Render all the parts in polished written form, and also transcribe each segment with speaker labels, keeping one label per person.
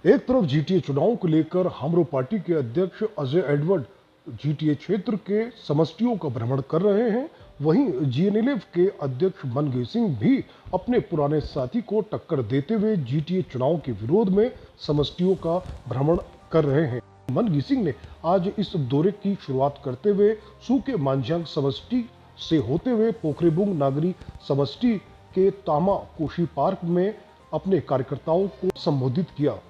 Speaker 1: एक तरफ जीटीए चुनाव को लेकर हमरो पार्टी के अध्यक्ष अजय एडवर्ड जीटीए क्षेत्र के समष्टियों का भ्रमण कर रहे हैं, वहीं जीएनएलएफ के अध्यक्ष मनगे सिंह भी अपने पुराने साथी को टक्कर देते हुए जीटीए चुनाव के विरोध में समष्टियों का भ्रमण कर रहे हैं। मनगे सिंह ने आज इस दौरे की शुरुआत करते हुए सूके मांझांग समष्टि से होते हुए पोखरेबुंग नागरी समष्टि के तामा कोशी पार्क में अपने कार्यकर्ताओं को संबोधित किया।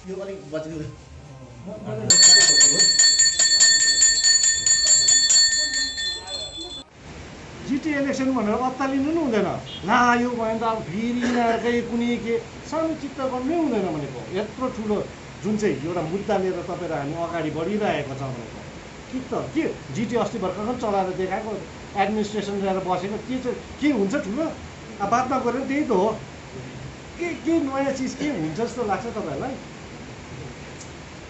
Speaker 2: यो अलिक बच्नु
Speaker 3: जिटिए इलेक्सन भनेर अत्तालिनु नि हुँदैन। ला यो भयो त अब फेरि यिनीहरूकै कुनै के सानो चित्त गर्नै हुँदैन भनेको। यत्रो ठुलो जुन चाहिँ एउटा मुद्दा लिएर तपाईँ र हामी अगाडि बढिरहेको छ भनेको कि त के जिटिए अस्ति भर्खर चलाएर देखाएको एडमिनिस्ट्रेसन ल्याएर बसेको के चाहिँ के हुन्छ ठुलो अब बादमा गरेर त्यही त हो। के नयाँ चिज के हुन्छ जस्तो लाग्छ तपाईँहरूलाई?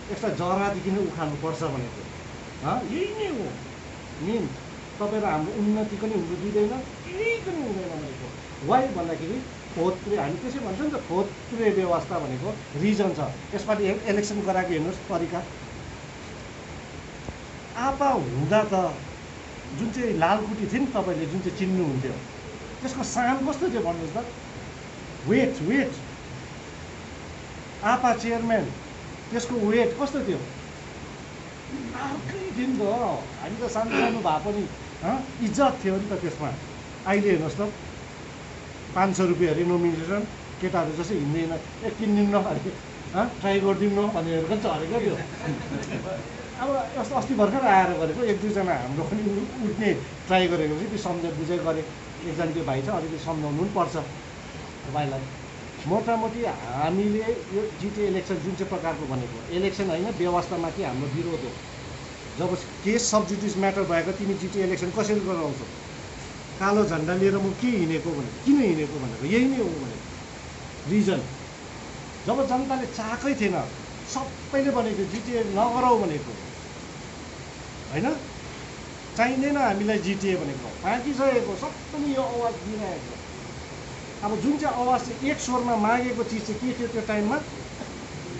Speaker 3: यसलाई जरादेखि नै उखाल्नुपर्छ भनेको यही नै हो मेन। तपाईँ र हाम्रो उन्नतिको नि हुनु दिँदैन, केही पनि हुँदैन भनेको। वाइ भन्दाखेरि फोत्रे, हामी त्यसै भन्छ नि त, फोत्रे व्यवस्था भनेको रिजन छ। यसपालि इलेक्सन गराएको हेर्नुहोस् तरिका। आपा हुँदा त जुन चाहिँ लालकुटी थियो नि, तपाईँले जुन चाहिँ चिन्नुहुन्थ्यो, त्यसको सान कस्तो थियो भन्नुहोस् त? वेट आपा चेयरम्यान, त्यसको वेट कस्तो थियो? अर्कै थियो नि त। हामी त सानो सानो भए पनि इज्जत थियो नि त त्यसमा। अहिले हेर्नुहोस् त 500 रुपियाँ अरे नोमिनेसन, केटाहरू जस्तै हिँड्दैन, किनिदिउँ न अरे ट्राई गरिदिउँ न भनेर पनि चलेको थियो। अब यस्तो अस्ति भर्खर आएर गरेको, एक दुईजना हाम्रो पनि उठ्ने ट्राई गरेको चाहिँ त्यो सम्झाइ बुझाइ गरे। एकजना त्यो भाइ छ, अलिकति सम्झाउनु पनि पर्छ भाइलाई। मोटामोटी हामीले यो जिटिए इलेक्सन जुन चाहिँ प्रकारको भनेको इलेक्सन होइन, व्यवस्थामाथि हाम्रो विरोध हो। जब केस सब्जुडिस म्याटर भएको तिमी जिटिए इलेक्सन कसरी गराउँछौ? कालो झन्डा लिएर म के हिँडेको भनेको, किन हिँडेको भनेको यही नै हो भनेको रिजन। जब जनताले चाहेकै थिएन, सबैले भनेको जिटिए नगराउ भनेको होइन, चाहिँदैन हामीलाई जिटिए भनेको, पाकिसकेको सबैले यो आवाज दिइरहेको। अब जुन चाहिँ आवाज चाहिँ एक स्वरमा मागेको चिज चाहिँ के थियो त्यो टाइममा?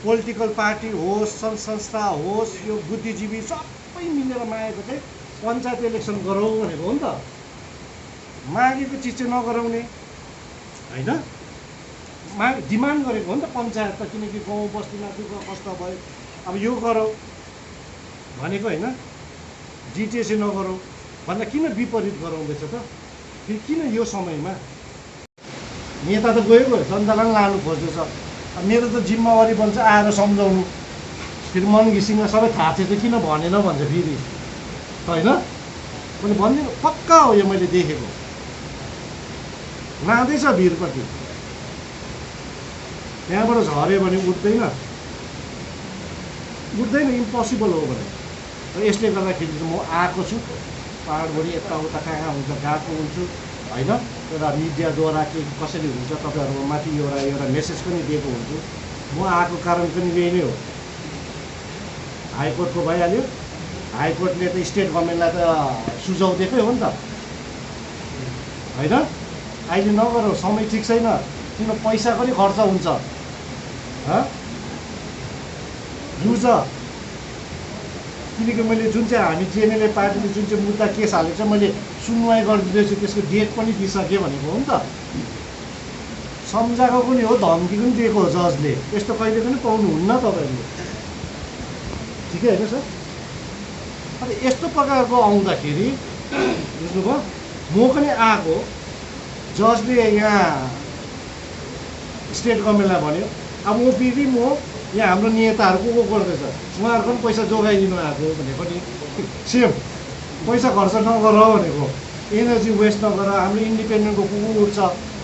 Speaker 3: पोलिटिकल पार्टी होस्, सङ्घ संस्था होस्, यो बुद्धिजीवी सबै मिलेर मागेको चाहिँ पञ्चायत इलेक्सन गरौँ भनेको हो नि त। मागेको चिज चाहिँ नगराउने होइन, डिमान्ड गरेको हो नि त पञ्चायत त, किनकि गाउँ बस्तीमा दुःख कष्ट भयो। अब यो गरौँ भनेको होइन, जिटिए चाहिँ नगरौँ भन्दा किन विपरीत गराउँदैछ त? फेरि किन यो समयमा? नेता त गयो जनतालाई लानु खोज्दैछ। मेरो त जिम्मेवारी बन्छ आएर सम्झाउनु। फेरि मन घिसिङलाई सबै थाहा थियो त किन भनेन भन्छ फेरि होइन। मैले भनिदिनु पक्का हो यो मैले देखेको। लाँदैछ भिरपट्टि, त्यहाँबाट झऱ्यो भने उठ्दैन, इम्पोसिबल हो भने। र यसले गर्दाखेरि चाहिँ म आएको छु पाहाडभरि, यताउता कहाँ हुन्छ गएको हुन्छु होइन। एउटा मिडियाद्वारा के कसरी हुन्छ तपाईँहरूमा माथि एउटा मेसेज पनि दिएको हुन्छु। म आएको कारण पनि यही नै हो। हाइकोर्टको भइहाल्यो, हाइकोर्टले त स्टेट गभर्मेन्टलाई त सुझाउ दिएकै हो नि त होइन। अहिले नगर, समय ठिक छैन, तिम्रो पैसा पनि खर्च हुन्छ बुझ। किनकि मैले जुन चाहिँ हामी जिएनएलएफ पार्टीले जुन चाहिँ मुद्दा केस हालेको छ मैले सुनवाई गरिदिँदैछु, त्यसको डेट पनि दिइसकेँ भनेको हो नि त। सम्झाएको पनि हो, धम्की पनि दिएको हो जजले। यस्तो कहिले पनि पाउनुहुन्न तपाईँहरूले, ठिकै होइन सर। अब यस्तो प्रकारको आउँदाखेरि बुझ्नुभयो, म पनि आएको, जजले यहाँ स्टेट गभर्मेन्टलाई भन्यो अब ओपिडी म यहाँ हाम्रो नेताहरू को गर्दैछ उहाँहरूको पनि पैसा जोगाइदिनु आएको भनेको नि सेम। पैसा खर्च नगर भनेको, एनर्जी वेस्ट नगर, हाम्रो इन्डिपेन्डेन्टको को उठ्छ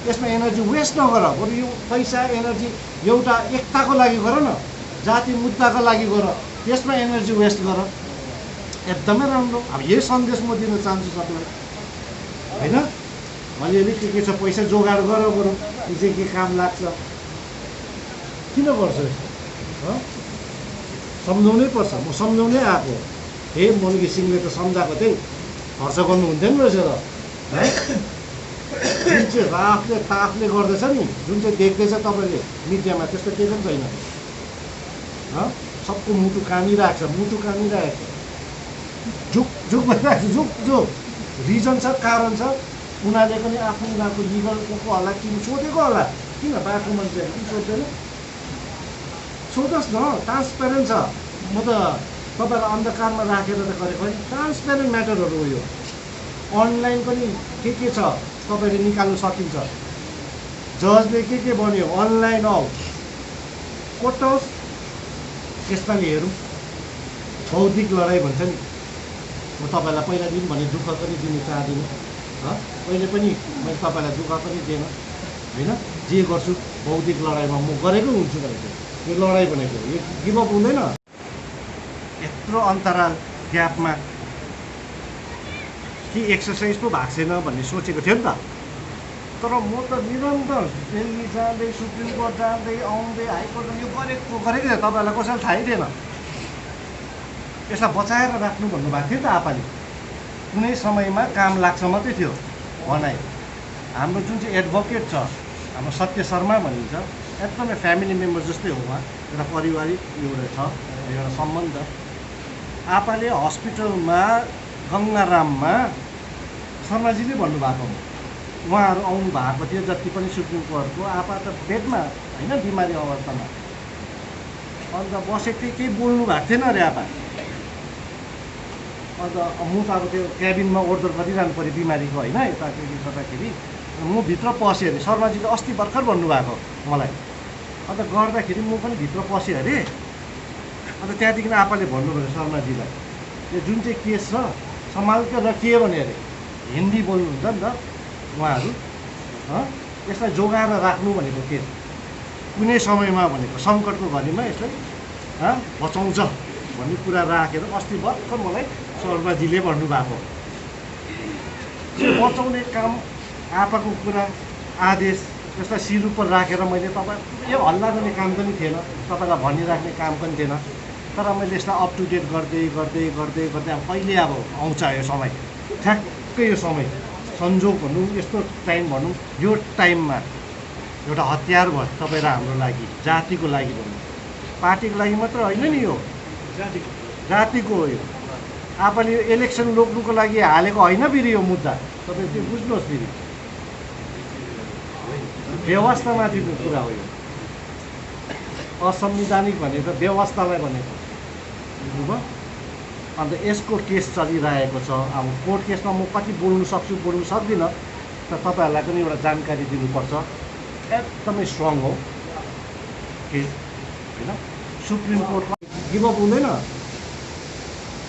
Speaker 3: यसमा एनर्जी वेस्ट नगर। बरु यो पैसा एनर्जी एउटा एकताको लागि गर न, जाति मुद्दाको लागि गर, त्यसमा एनर्जी वेस्ट गर, एकदमै राम्रो। अब यही सन्देश म दिन चाहन्छु सबैलाई होइन। अलिअलि के छ पैसा जोगाड गर, बरु यो चाहिँ के काम लाग्छ, किन गर्छ यस्तो सम्झाउनै पर्छ। म सम्झाउनै आएको। हे मन घिसिङले त सम्झाएको थिएँ, खर्च गर्नु हुन्थेन रहेछ त है। जुन चाहिँ राफले ताफले गर्दैछ नि, जुन चाहिँ देख्दैछ तपाईँले मिडियामा, त्यस्तो केही पनि छैन। सबको मुटु कामिरहेको छ, झुक भइरहेको छ, झुक रिजन छ, कारण छ। उनीहरूले पनि आफ्नो उनीहरूको लिगल को होला, किन सोधेको होला, किन बाटो मान्छेहरू किन सोध्दैन, सोधोस् न। ट्रान्सपेरेन्ट छ। म त तपाईँलाई अन्धकारमा राखेर त गरेको होइन, ट्रान्सपेरेन्ट म्याटरहरू हो यो। अनलाइन पनि के छ तपाईँले निकाल्नु सकिन्छ। जजले के भन्यो अनलाइन आओस् कोटाओस्, यसपालि हेरौँ। बौद्धिक लडाइँ भन्छ नि, म तपाईँलाई पहिला दिन भने दुःख पनि दिनु चाहदिनँ, कहिले पनि मैले तपाईँलाई दुःख पनि दिएन होइन। जे गर्छु बौद्धिक लडाइँमा म गरेकै हुन्छु भनेको। यो लडाइँ भनेको यो गिभअप हुँदैन। यत्रो अन्तराल ग्यापमा कि एक्सर्साइज पो भएको छैन भन्ने सोचेको थियो नि त। तर म त निरन्तर दिल्ली जाँदै, सुप्रिम कोर्ट जाँदै आउँदै, हाइकोर्ट यो गरेको थियो। तपाईँहरूलाई कसैलाई थाहै थिएन। यसलाई बचाएर राख्नु भन्नुभएको थियो नि त आपाले। कुनै समयमा काम लाग्छ मात्रै थियो भनाइ। हाम्रो जुन चाहिँ एडभोकेट छ, हाम्रो सत्य शर्मा भनिन्छ, एकदमै फ्यामिली मेम्बर जस्तै हो उहाँ। एउटा पारिवारिक एउटा छ, एउटा सम्बन्ध। आपाले हस्पिटलमा गङ्गाराममा शर्माजीले भन्नुभएको हो, उहाँहरू आउनु भएको थियो जति पनि सुप्रिम कोर्टको। आपा त बेडमा होइन, बिमारी अवस्थामा, अन्त बसेको थिएँ, केही बोल्नु भएको थिएन अरे आपा। अन्त म त अब त्यो क्याबिनमा ओर्डर गरिरहनु पऱ्यो बिमारीको होइन, यता के गर्दाखेरि म भित्र पसेँ अरे। शर्माजीले अस्ति भर्खर भन्नुभएको मलाई। अन्त गर्दाखेरि म पनि भित्र पसेँ अरे। अन्त त्यहाँदेखि आपाले भन्नुभयो शर्माजीलाई, यो जुन चाहिँ केस छ सम्हाल्छ र के भने अरे, हिन्दी बोल्नुहुन्छ नि त उहाँहरू, यसलाई जोगाएर राख्नु भनेको के कुनै समयमा भनेको सङ्कटको घडीमा यसलाई बचाउँछ भन्ने कुरा राखेर अस्ति भर्खर मलाई शर्माजीले भन्नुभएको। बचाउने काम आपाको कुरा आदेश त्यसलाई शिर उपर राखेर मैले तपाईँ यो हल्ला गर्ने काम पनि थिएन, तपाईँलाई भनिराख्ने काम पनि थिएन। तर मैले यसलाई अप टु डेट गर्दै अब कहिले अब आउँछ यो समय, ठ्याक्कै यो समय संजोग भनौँ, यस्तो टाइम भनौँ, यो टाइममा एउटा हतियार भयो तपाईँ र हाम्रो लागि, जातिको लागि भनौँ, पार्टीको लागि मात्र होइन नि, यो जातिको हो। यो आफूले यो इलेक्सन रोक्नुको लागि हालेको होइन फेरि यो मुद्दा, तपाईँ त्यो बुझ्नुहोस्। फेरि व्यवस्थामाथिको कुरा हो यो, असंवैधानिक भनेको व्यवस्थालाई भनेको, बुझ्नुभयो। अन्त यसको केस चलिरहेको छ। अब कोर्ट केसमा म कति बोल्नु सक्छु बोल्नु सक्दिनँ, तर तपाईँहरूलाई पनि एउटा जानकारी दिनुपर्छ। एकदमै स्ट्रङ हो, केस होइन सुप्रिम कोर्टमा गिभअप हुँदैन।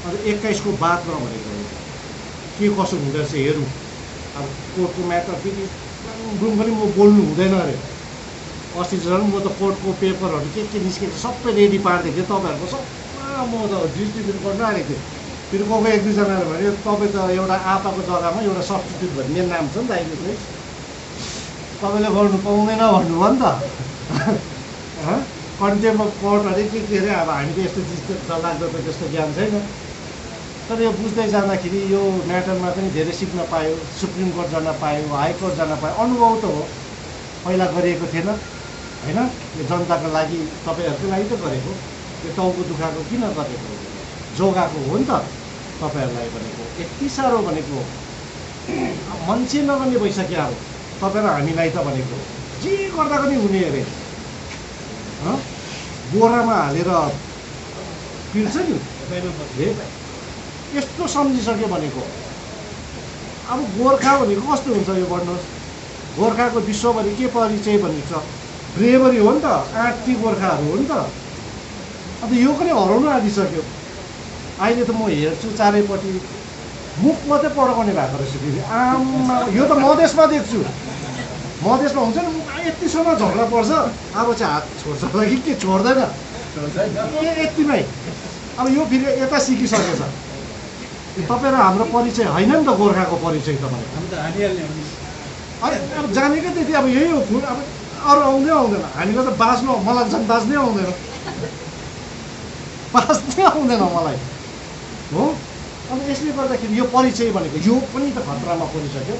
Speaker 3: अन्त 21 को बादमा भनेको के कसो हुँदोरहेछ हेरौँ। अब कोर्टको म्याटर फेरि गुरुङ पनि म बोल्नु हुँदैन अरे। अस्ति झन् म त कोर्टको पेपरहरू के निस्केको सबै रेडी पारिदिएको थिएँ तपाईँहरूको सबै म त डिस्ट्रिब्युट गर्न आएको थिएँ। फेरि को एक दुईजनाले भन्यो तपाईँ त एउटा आपाको जग्गामा एउटा सब्स्टिट्युट भन्ने नाम छ नि त अहिले चाहिँ तपाईँले गर्नु पाउँदैन भन्नुभयो नि त। कन्टेम्प अफ कोर्ट अरे के अरे अब हामी त यस्तो चिज डरलाग्दो त त्यस्तो ज्ञान छैन। तर यो बुझ्दै जाँदाखेरि यो म्याटरमा पनि धेरै सिक्न पायो, सुप्रिम कोर्ट जान पायो, हाइकोर्ट जान पायो। अनुभव त हो, पहिला गरिएको थिएन होइन। यो जनताको लागि तपाईँहरूको लागि त गरेको, यो टाउको दुखाएको किन गरेको, जोगाएको हो नि त तपाईँहरूलाई भनेको। यति साह्रो भनेको मान्छे नगर्ने भइसक्यो अब तपाईँ र हामीलाई त भनेको जे गर्दा पनि हुने अरे। बोरामा हालेर पिल्छ नि यस्तो सम्झिसक्यो भनेको। अब गोर्खा भनेको कस्तो हुन्छ यो भन्नुहोस्। गोर्खाको विश्वभरि के परिचय भनेको छ, ब्रेभरी हो नि त, आँटी गोर्खाहरू हो नि त। अन्त यो पनि हराउनु आँटिसक्यो। अहिले त म हेर्छु चारैपट्टि मुख मात्रै पड्काउने भएको रहेछ फेरि। आमा यो त मधेसमा देख्छु, मधेसमा हुन्छ नि यतिसम्म झगडा पर्छ, अब चाहिँ हात छोड्छ कि के छोड्दैन यतिमै। अब यो फेरि यता सिकिसकेछ। तपाईँ र हाम्रो परिचय होइन नि त गोर्खाको परिचय तपाईँको। अरे अब जानेकै त्यति अब यही हो फुल। अब अरू आउँदै आउँदैन, हामीलाई त बाँच्नु मलाई झन् बाँच्नै आउँदैन, बाँच्नै आउँदैन मलाई हो। अब यसले गर्दाखेरि यो परिचय भनेको यो पनि त खतरामा परिसक्यो।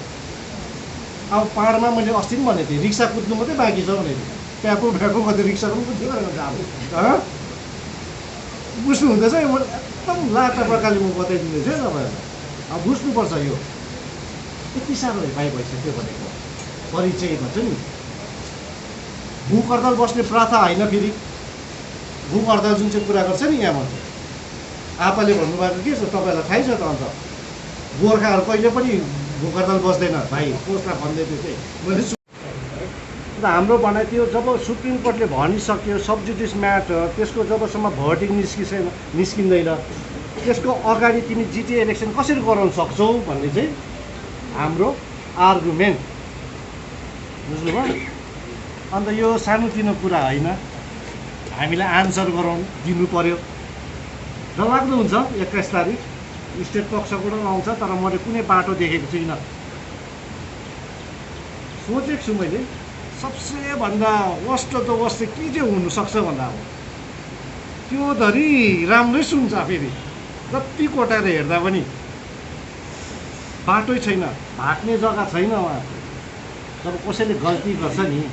Speaker 3: अब पाहाडमा मैले अस्ति पनि भनेको थिएँ रिक्सा कुद्नु मात्रै बाँकी छ भनेको थिएँ। प्याको भ्याको कति रिक्सा पनि कुद्यो अब बुझ्नु हुँदैछ। यो एकदम लाटा प्रकारले म बताइदिँदैछु है तपाईँहरूलाई। अब बुझ्नुपर्छ यो यति साह्रो भाइ भइसक्यो भनेको परिचय भन्छ नि। भुक हडताल बस्ने प्रथा होइन फेरि भुक हडताल जुन चाहिँ कुरा गर्छ नि यहाँमा आपाले भन्नुभएको के छ तपाईँलाई थाहै छ त। अन्त गोर्खाहरू कहिले पनि भुक हडताल बस्दैन भाइ, कोर्टमा भन्दै थियो चाहिँ मैले। र हाम्रो भनाइ थियो जब सुप्रिम कोर्टले भनिसक्यो सब्जुडिस म्याटर, त्यसको जबसम्म भर्डिङ निस्किँदैन त्यसको अगाडि तिमी जिटिए इलेक्सन कसरी गराउन सक्छौ भन्ने चाहिँ हाम्रो आर्गुमेन्ट, बुझ्नुभयो। अन्त यो सानोतिनो कुरा होइन, हामीलाई आन्सर गराउनु दिनु पर्यो। डरलाग्दो हुन्छ 21 तारिक स्टेट पक्षबाट आउँछ, तर मैले कुनै बाटो देखेको छुइनँ। सोचेको छु मैले सबसे भन्दा वर्स्ट त वर्स्ट के चाहिँ हुनसक्छ भन्दा अब त्यो धरि राम्रै सुन्छ फेरि जति कोटाएर हेर्दा पनि बाटै छैन, भाग्ने जग्गा छैन उहाँ। जब कसैले गल्ती गर्छ नि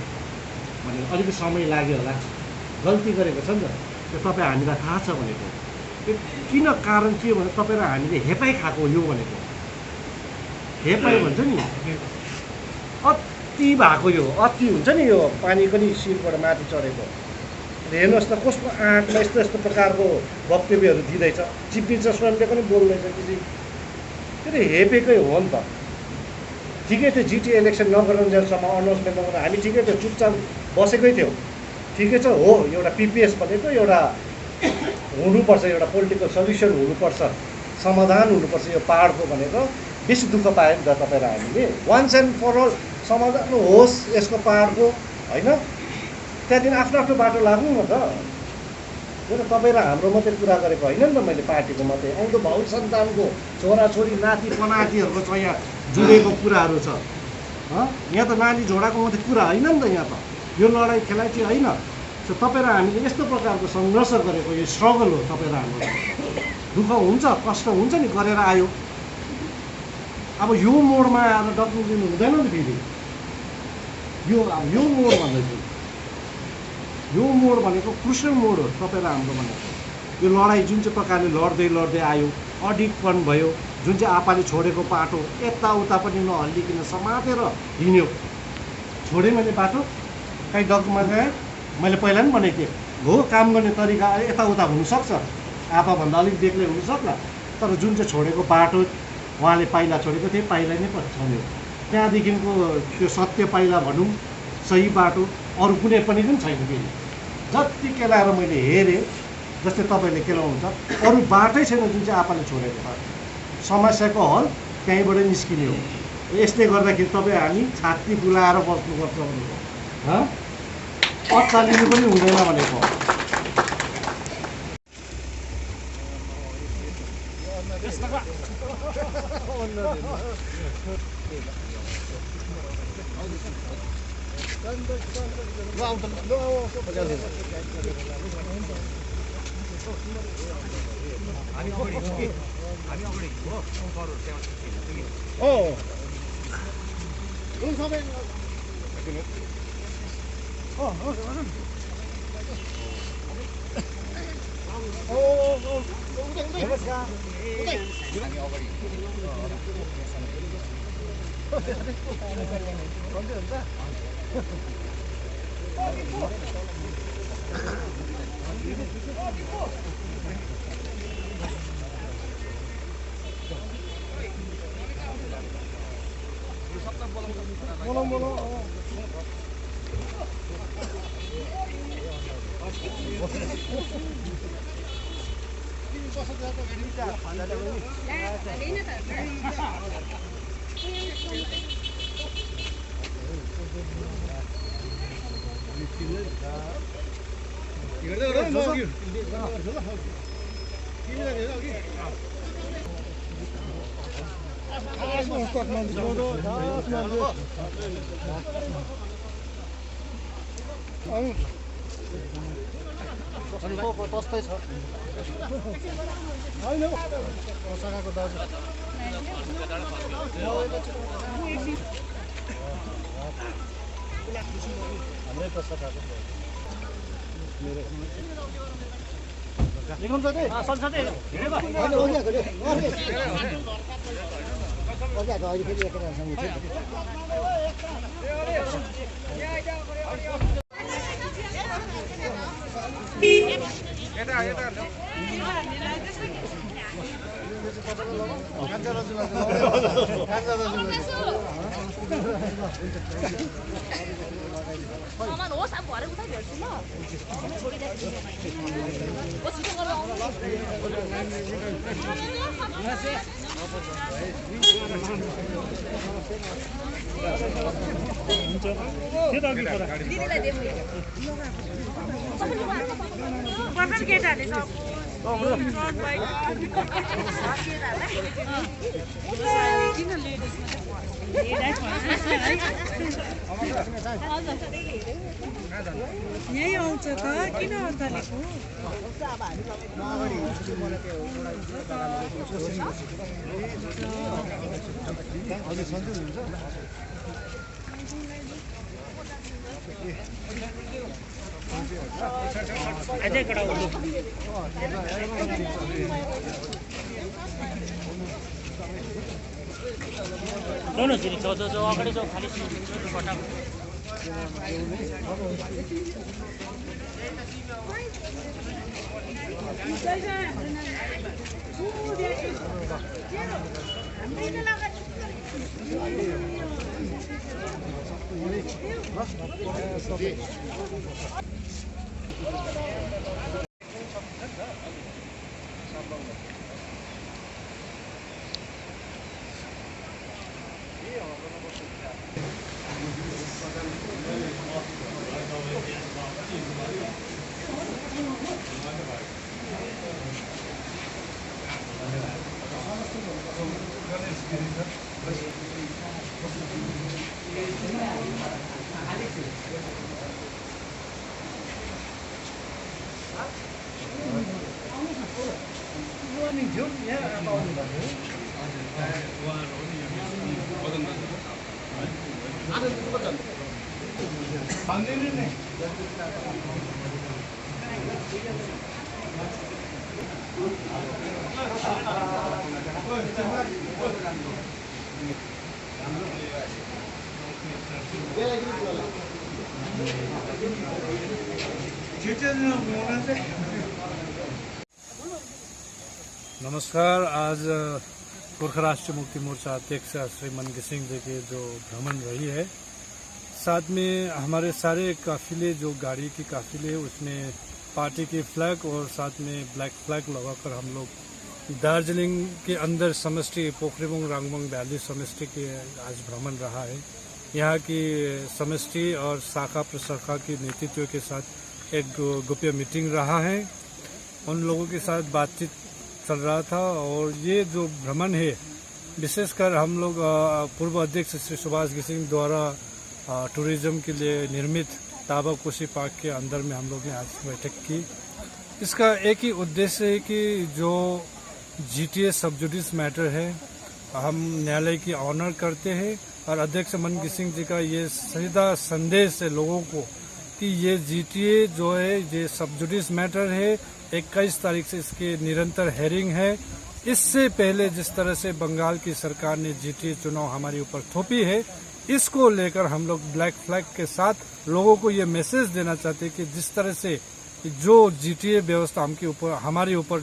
Speaker 3: भने अलिकति समय लाग्यो होला, गल्ती गरेको छ नि त त्यो तपाईँ हामीलाई थाहा छ भनेको। किन कारण के भने तपाईँ र हामीले हेपाइ खाएको यो भनेको। हेपाइ भन्छ नि अति भएको, यो अति हुन्छ नि, यो पानी पनि शिरबाट माथि चढेको। हेर्नुहोस् त कस्तो आँटमा यस्तो यस्तो प्रकारको वक्तव्यहरू दिँदैछ। चिफ मिनिस्टर स्वयंले पनि बोल्दैछ कि त्यो हेपेकै हो नि त। ठिकै थियो जिटिए इलेक्सन नगराउन्जेलसम्म अनाउन्समेन्ट नगर्दा हामी ठिकै थियो, चुपचाप बसेकै थियौँ, ठिकै छ हो। एउटा पिपिएस भनेको एउटा हुनुपर्छ, एउटा पोलिटिकल सल्युसन हुनुपर्छ, समाधान हुनुपर्छ यो पाहाडको भनेको। बेसी दुःख पायो नि त तपाईँ र हामीले। वान्स एन्ड फर अल समाधान होस् यसको पाहाडको होइन। त्यहाँदेखि आफ्नो आफ्नो बाटो लाग्नु न त। यो त तपाईँ र हाम्रो मात्रै कुरा गरेको होइन नि त मैले, पार्टीको मात्रै आउँदो भाउ सन्तानको छोराछोरी नाति पनातिहरूको छ यहाँ जुडेको कुराहरू छ। यहाँ त नानी झोडाको मात्रै कुरा होइन नि त, यहाँ त यो लडाइँ खेलाइ चाहिँ होइन। सो तपाईँ र हामीले यस्तो प्रकारको सङ्घर्ष गरेको यो स्ट्रगल हो। तपाईँ र हाम्रो दुःख हुन्छ, कष्ट हुन्छ नि, गरेर आयो। अब यो मोडमा आएर डक्लिनु हुँदैन नि फेरि। यो मोड भन्दैछु, यो मोड भनेको क्रुसियल मोड हो तपाईँ र हाम्रो भनेको। यो लडाइँ जुन चाहिँ प्रकारले लड्दै लड्दै आयो, अडिकपन भयो, जुन चाहिँ आपाले छोडेको बाटो यताउता पनि नहल्लिकन समातेर हिँड्यो। छोडेँ मैले बाटो, कहीँ डगमा गएँ। मैले पहिला पनि भनेको थिएँ हो काम गर्ने तरिका यताउता हुनसक्छ, आपाभन्दा अलिक बेग्लै हुनसक्ला, तर जुन चाहिँ छोडेको बाटो उहाँले पाइला छोडेको थिए पाइला नै छोड्यो। त्यहाँदेखिको त्यो सत्य पाइला भनौँ, सही बाटो अरू कुनै पनि छैन फेरि। जति केलाएर मैले हेरेँ, जस्तै तपाईँले केलाउनुहुन्छ, अरू बाटै छैन जुन चाहिँ आपाले छोडेको छ। समस्याको हल त्यहीँबाट निस्किने हो। यसले गर्दाखेरि तपाईँ हामी छाती फुलाएर बस्नुपर्छ भनेको, अत्तालिनु पनि हुँदैन भनेको। तस्तै छ होइन सकाको दाजु हाम्रै त सकाको
Speaker 4: Mama, hoस् अब भरे उता भेट्छु ल छोडिदिएको ओ छिटो गरेर आउनु दिदीलाई दे पर्खर केटाहरुले सब किन यही आउँछ त किन अत्तालेको अझै कडा दोनों जिरी जो अगाडि जो खाली बटा
Speaker 5: नमस्कार। आज गोर्खा राष्ट्रीय मुक्ति मोर्चा अध्यक्ष श्री मन घिसिङ जी की जो भ्रमण रही है, साथ में हमारे सारे काफिले, जो गाड़ी की काफिले, उसमें पार्टी के फ्लैग और साथ में ब्लैक फ्लैग लगाकर हम लोग दार्जिलिंग के अंदर समष्टि पोखरेबुंग रांगबुंग वैली समष्टि के आज भ्रमण रहा है। यहाँ की समष्टि और शाखा प्रशाखा के नेतृत्व के साथ एक गोप्य मीटिंग रहा है। उन लोगों के साथ बातचीत चल रहा था और ये जो भ्रमण है, विशेषकर हम लोग पूर्व अध्यक्ष श्री सुभाष गिसिंग द्वारा टूरिज्म के लिए निर्मित ताबा कोशी पार्क के अंदर में हम लोग ने आज बैठक की। इसका एक ही उद्देश्य है कि जो GTA सब जुडिस मैटर है, हम न्यायालय की ऑनर करते हैं और अध्यक्ष मन गिसिंग जी का ये सीधा संदेश है लोगों को कि ये GTA जो है ये सब जुडिस मैटर है। 21 तारीख से इसके निरंतर हेयरिंग है। इससे पहले जिस तरह से बंगाल की सरकार ने GTA चुनाव हमारे ऊपर थोपी है, इसको लेकर हम लोग ब्लैक फ्लैग के साथ लोगों को ये मैसेज देना चाहते हैं कि जिस तरह से जो GTA व्यवस्था हमारे ऊपर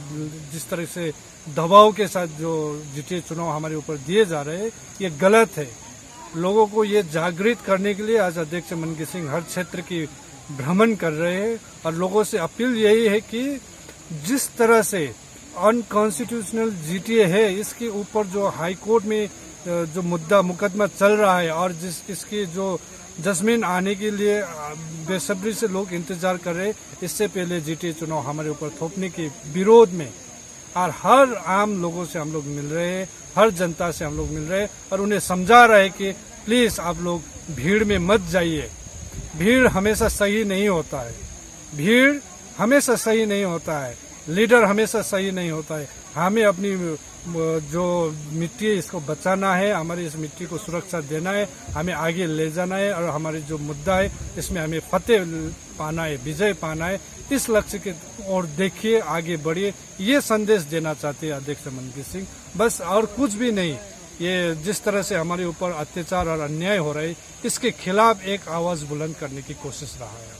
Speaker 5: जिस तरह से दबाव के साथ जो GTA चुनाव हमारे ऊपर दिए जा रहे हैं, ये गलत है। लोगों को ये जागृत करने के लिए आज अध्यक्ष मन गिसिंग हर क्षेत्र की भ्रमण कर रहे हैं और लोगों से अपील यही है कि जिस तरह से अनकॉन्स्टिट्यूशनल GTA है, इसके ऊपर जो हाई कोर्ट में जो मुकदमा चल रहा है और इसकी जो जजमेंट आने के लिए बेसब्री से लोग इंतजार कर रहे हैं, इससे पहले GTA चुनाव हमारे ऊपर थोपने के विरोध में और हर आम लोगों से हम लोग मिल रहे हैं, हर जनता से हम लोग मिल रहे हैं और उन्हें समझा रहे हैं कि प्लीज आप लोग भीड़ में मत जाइए। भीड़ हमेशा सही नहीं होता है, भीड़ हमेशा सही नहीं होता है, लीडर हमेशा सही नहीं होता है। हमें अपनी जो मिट्टी है इसको बचाना है, हमारी इस मिट्टी को सुरक्षा देना है, हमें आगे ले जाना है और हमारी जो मुद्दा है इसमें हमें फतेह पाना है, विजय पाना है। इस लक्ष्य के और देखिए, आगे बढ़िए, ये संदेश देना चाहते हैं अध्यक्ष मन गिसिंग, बस और कुछ भी नहीं। ये जिस तरह से हमारे ऊपर अत्याचार और अन्याय हो रहा है, इसके खिलाफ एक आवाज बुलंद करने की कोशिश रहा है।